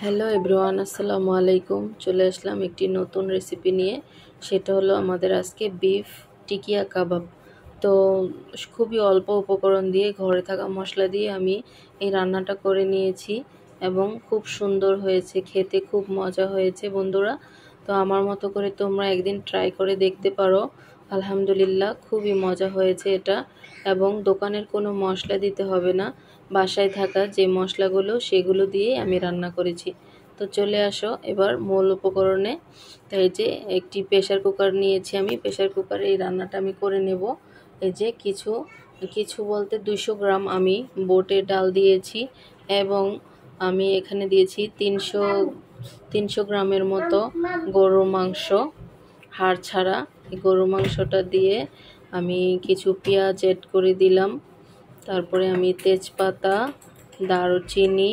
Hello everyone, আসসালামু আলাইকুম। চলে আসলাম একটি নতুন রেসিপি নিয়ে। সেটা হলো আমাদের আজকে বিফ টিকিয়া কাবাব। তো খুবই অল্প উপকরণ দিয়ে, ঘরে থাকা মশলা দিয়ে আমি এই রান্নাটা করে নিয়েছি এবং খুব সুন্দর হয়েছে, খেতে খুব মজা হয়েছে বন্ধুরা। তো আমার মতো করে তোমরা একদিন ট্রাই করে দেখতে পারো। আলহামদুলিল্লাহ, খুবই মজা হয়েছে এটা। এবং দোকানের কোনো মশলা দিতে হবে না, বাসায় থাকা যে মশলাগুলো সেগুলো দিয়ে আমি রান্না করেছি। তো চলে আসো এবার মূল উপকরণে। তাই যে একটি প্রেশার কুকার নিয়েছি আমি। প্রেশার কুকারে এই রান্নাটা আমি করে নেব। এই যে কিছু কিছু বলতে 200 গ্রাম আমি বোটের ডাল দিয়েছি এবং আমি এখানে দিয়েছি 300 গ্রামের মতো গরুর মাংস, হাড় ছাড়া। এই গরুর মাংসটা দিয়ে আমি কিছু পেঁয়াজ অ্যাড করে দিলাম। তারপরে আমি তেজপাতা, দারুচিনি,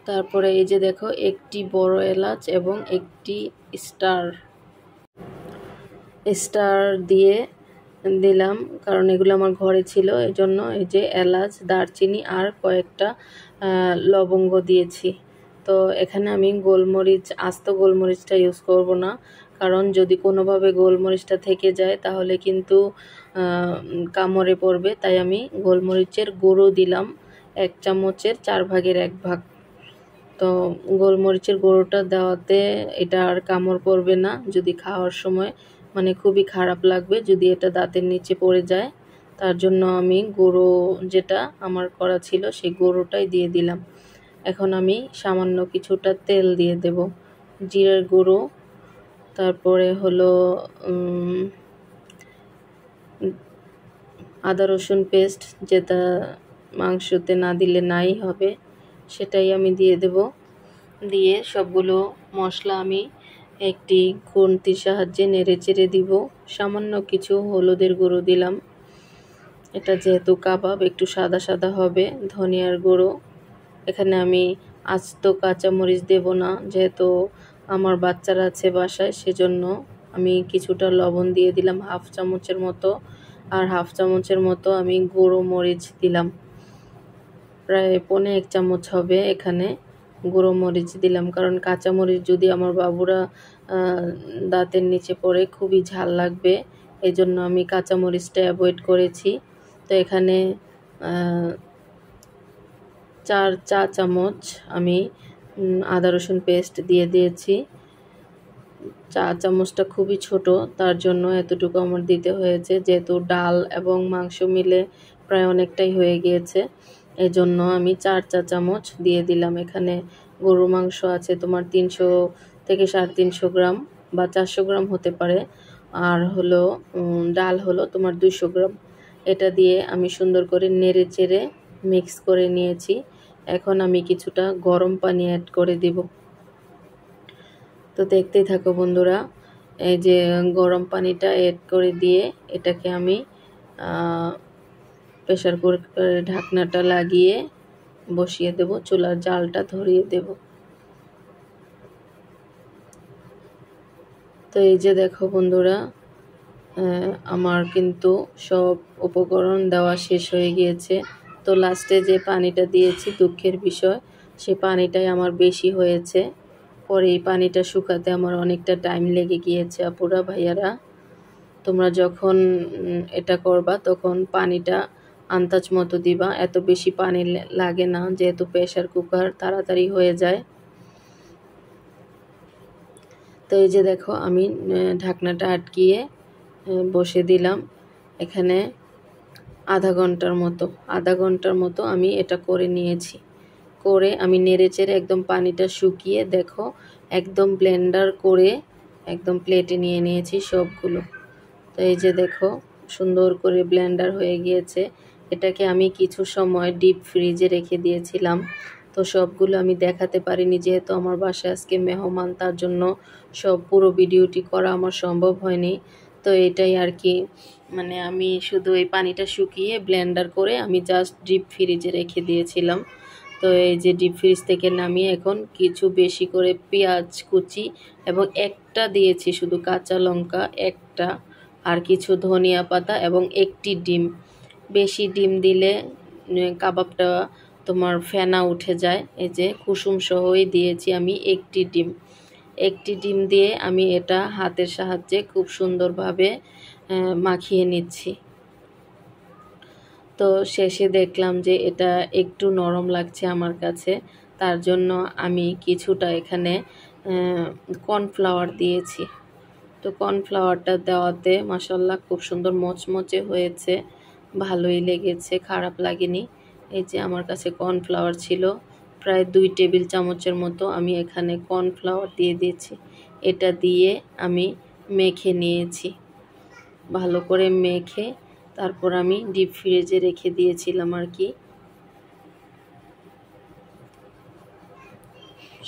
তারপরে এই যে দেখো একটি বড় এলাচ এবং একটি স্টার স্টার দিয়ে দিলাম, কারণ এগুলো আমার ঘরে ছিল। এই জন্য এই যে এলাচ, দারচিনি আর কয়েকটা লবঙ্গ দিয়েছি। তো এখানে আমি গোলমরিচ, আস্ত গোলমরিচটা ইউজ করব না, কারণ যদি কোনোভাবে গোলমরিচটা থেকে যায় তাহলে কিন্তু কামড়ে পড়বে। তাই আমি গোলমরিচের গুঁড়ো দিলাম 1 চামচের 4 ভাগের 1 ভাগ। তো গোলমরিচের গুঁড়োটা দেওয়াতে এটা আর কামড় পড়বে না। যদি খাওয়ার সময় মানে খুবই খারাপ লাগবে যদি এটা দাঁতের নিচে পড়ে যায়। তার জন্য আমি গুঁড়ো যেটা আমার করা ছিল সেই গুঁড়োটাই দিয়ে দিলাম। এখন আমি সামান্য কিছুটা তেল দিয়ে দেব, জিরার গুঁড়ো, তারপরে হলো আদা রসুন পেস্ট, যেটা মাংসতে না দিলে নাই হবে, সেটাই আমি দিয়ে দেব। দিয়ে সবগুলো মশলা আমি একটি খুন্তির সাহায্যে নেড়ে চেড়ে দিব। সামান্য কিছু হলুদের গুঁড়ো দিলাম, এটা যেহেতু কাবাব একটু সাদা সাদা হবে। ধনিয়ার গুঁড়ো, এখানে আমি আস্ত কাঁচামরিচ দেব না, যেহেতু আমার বাচ্চারা আছে বাসায়, সেজন্য আমি কিছুটা লবণ দিয়ে দিলাম 1/2 চামচের মতো। আর 1/2 চামচের মতো আমি গুঁড়ো মরিচ দিলাম, প্রায় 1.25 চামচ হবে এখানে গুঁড়ো মরিচ দিলাম, কারণ কাঁচামরিচ যদি আমার বাবুরা দাঁতের নিচে পড়ে খুবই ঝাল লাগবে। এই জন্য আমি কাঁচামরিচটা অ্যাভয়েড করেছি। তো এখানে 4 চা চামচ আমি আদা রসুন পেস্ট দিয়ে দিয়েছি। চা চামচটা খুবই ছোট, তার জন্য এতটুকু আমার দিতে হয়েছে, যেহেতু ডাল এবং মাংস মিলে প্রায় অনেকটাই হয়ে গিয়েছে। এই জন্য আমি 4 চা চামচ দিয়ে দিলাম। এখানে গরুর মাংস আছে তোমার 300 থেকে 350 গ্রাম বা 400 গ্রাম হতে পারে, আর হলো ডাল হলো তোমার 200 গ্রাম। এটা দিয়ে আমি সুন্দর করে নেড়ে চেড়ে মিক্স করে নিয়েছি। এখন আমি কিছুটা গরম পানি অ্যাড করে দিব। তো দেখতেই থাকো বন্ধুরা। এই যে গরম পানিটা অ্যাড করে দিয়ে এটাকে আমি প্রেসার কুকারের ঢাকনাটা লাগিয়ে বসিয়ে দেব, চুলার জালটা ধরিয়ে দেব। তো এই যে দেখো বন্ধুরা, আমার কিন্তু সব উপকরণ দেওয়া শেষ হয়ে গিয়েছে। তো লাস্টে যে পানিটা দিয়েছি, দুঃখের বিষয়, সে পানিটাই আমার বেশি হয়েছে। পরে এই পানিটা শুকাতে আমার অনেকটা টাইম লেগে গিয়েছে। আপুরা ভাইয়ারা, তোমরা যখন এটা করবা তখন পানিটা আন্দাজ মতো দিবা, এত বেশি পানি লাগে না, যেহেতু প্রেসার কুকার তাড়াতাড়ি হয়ে যায়। তো এই যে দেখো আমি ঢাকনাটা আটকিয়ে বসে দিলাম। এখানে আধা ঘন্টার মতো আমি এটা করে নিয়েছি। করে আমি নেড়েচেড়ে একদম পানিটা শুকিয়ে দেখো একদম ব্লেন্ডার করে একদম প্লেটে নিয়ে নিয়েছি সবগুলো। তো এই যে দেখো সুন্দর করে ব্লেন্ডার হয়ে গিয়েছে। এটাকে আমি কিছু সময় ডিপ ফ্রিজে রেখে দিয়েছিলাম। তো সবগুলো আমি দেখাতে পারিনি, যেহেতু আমার বাসায় আজকে মেহমান, তার জন্য সব পুরো ভিডিওটি করা আমার সম্ভব হয়নি। তো এটাই আর কি, মানে আমি শুধু এই পানিটা শুকিয়ে ব্লেন্ডার করে আমি জাস্ট ডিপ ফ্রিজে রেখে দিয়েছিলাম। তো এই যে ডিপ ফ্রিজ থেকে নামিয়ে এখন কিছু বেশি করে পেঁয়াজ কুচি এবং একটা দিয়েছি শুধু কাঁচা লঙ্কা একটা, আর কিছু ধনিয়া পাতা এবং একটি ডিম। বেশি ডিম দিলে কাবাবটা তোমার ফেনা উঠে যায়। এই যে কুসুম সহই দিয়েছি আমি একটি ডিম দিয়ে আমি এটা হাতের সাহায্যে খুব সুন্দরভাবে মাখিয়ে নিচ্ছি। তো শেষে দেখলাম যে এটা একটু নরম লাগছে আমার কাছে, তার জন্য আমি কিছুটা এখানে কর্নফ্লাওয়ার দিয়েছি। তো কর্নফ্লাওয়ারটা দেওয়াতে মাশাল্লাহ খুব সুন্দর মচমচে হয়েছে, ভালোই লেগেছে, খারাপ লাগেনি। এই যে আমার কাছে কর্নফ্লাওয়ার ছিল প্রায় 2 টেবিল চামচের মতো, আমি এখানে কর্নফ্লাওয়ার দিয়ে দিয়েছি। এটা দিয়ে আমি মেখে নিয়েছি, ভালো করে মেখে তারপর আমি ডিপ ফ্রিজে রেখে দিয়েছিলাম আর কি।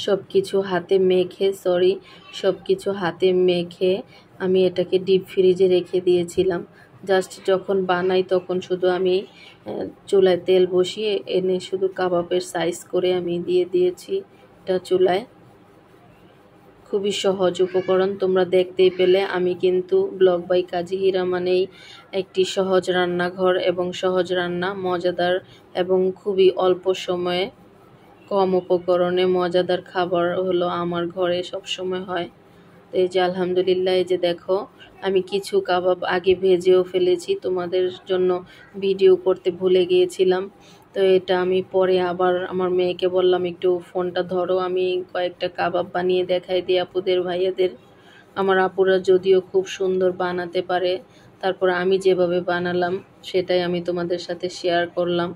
সব কিছু হাতে মেখে আমি এটাকে ডিপ ফ্রিজে রেখে দিয়েছিলাম। জাস্ট যখন বানাই তখন শুধু আমি চুলায় তেল বসিয়ে এনে শুধু কাবাবের সাইজ করে আমি দিয়ে দিয়েছি এটা চুলায়। খুবই সহজ উপকরণ, তোমরা দেখতেই পেলে। আমি কিন্তু ব্লগ বাই কাজী হীরা মানেই একটি সহজ রান্নাঘর এবং সহজ রান্না, মজাদার এবং খুবই অল্প সময়ে কম উপকরণে মজাদার খাবার হলো আমার ঘরে সব সময় হয়। তো এই যে আলহামদুলিল্লাহ, এই যে দেখো আমি কিছু কাবাব আগে ভেজেও ফেলেছি, তোমাদের জন্য ভিডিও করতে ভুলে গিয়েছিলাম। তো এটা আমি পরে আবার আমার মেয়েকে বললাম একটু ফোনটা ধরো, আমি কয়েকটা কাবাব বানিয়ে দেখাই দিই আপুদের ভাইয়াদের। আমার আপুরা যদিও খুব সুন্দর বানাতে পারে, তারপর আমি যেভাবে বানালাম সেটাই আমি তোমাদের সাথে শেয়ার করলাম।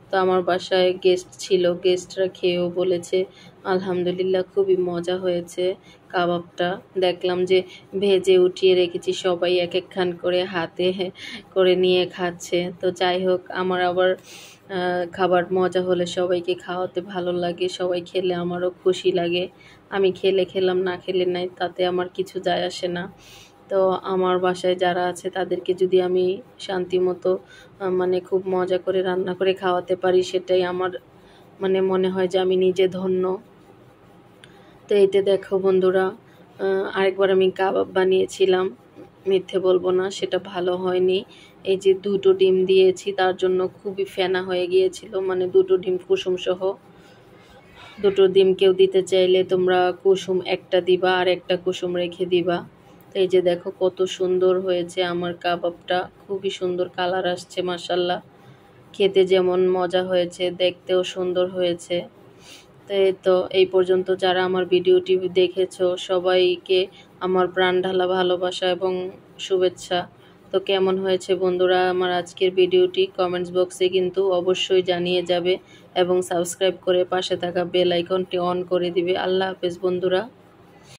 তো আমার বাসায় গেস্ট ছিল, গেস্টরা খেয়েও বলেছে আলহামদুলিল্লাহ খুবই মজা হয়েছে কাবাবটা। দেখলাম যে ভেজে উঠিয়ে রেখেছি, সবাই এক একখান করে হাতে করে নিয়ে খাচ্ছে। তো যাই হোক, আমার আবার খাবার মজা হলে সবাইকে খাওয়াতে ভালো লাগে, সবাই খেলে আমারও খুশি লাগে। আমি খেলে খেলাম, না খেলে নাই, তাতে আমার কিছু যায় আসে না। তো আমার বাসায় যারা আছে তাদেরকে যদি আমি শান্তিমতো মানে খুব মজা করে রান্না করে খাওয়াতে পারি, সেটাই আমার মানে মনে হয় যে আমি নিজে ধন্য। তো এইতে দেখো বন্ধুরা, আরেকবার আমি কাবাব বানিয়েছিলাম, মিথ্যে বলবো না, সেটা ভালো হয়নি। এই যে 2টো ডিম দিয়েছি, তার জন্য খুবই ফেনা হয়ে গিয়েছিল, মানে 2টো ডিম কুসুম সহ। 2টো ডিম কেউ দিতে চাইলে তোমরা কুসুম একটা দিবা আর একটা কুসুম রেখে দিবা। তো এই যে দেখো কত সুন্দর হয়েছে আমার কাবাবটা, খুবই সুন্দর কালার আসছে মাশাল্লাহ। খেতে যেমন মজা হয়েছে, দেখতেও সুন্দর হয়েছে। তো এই পর্যন্ত যারা আমার ভিডিওটি দেখেছো সবাইকে আমার প্রাণ ঢালা ভালোবাসা এবং শুভেচ্ছা। তো কেমন হয়েছে বন্ধুরা আমার আজকের ভিডিওটি, কমেন্টস বক্সে কিন্তু অবশ্যই জানিয়ে যাবে এবং সাবস্ক্রাইব করে পাশে থাকা বেল আইকনটি অন করে দিবে। আল্লাহ হাফেজ বন্ধুরা।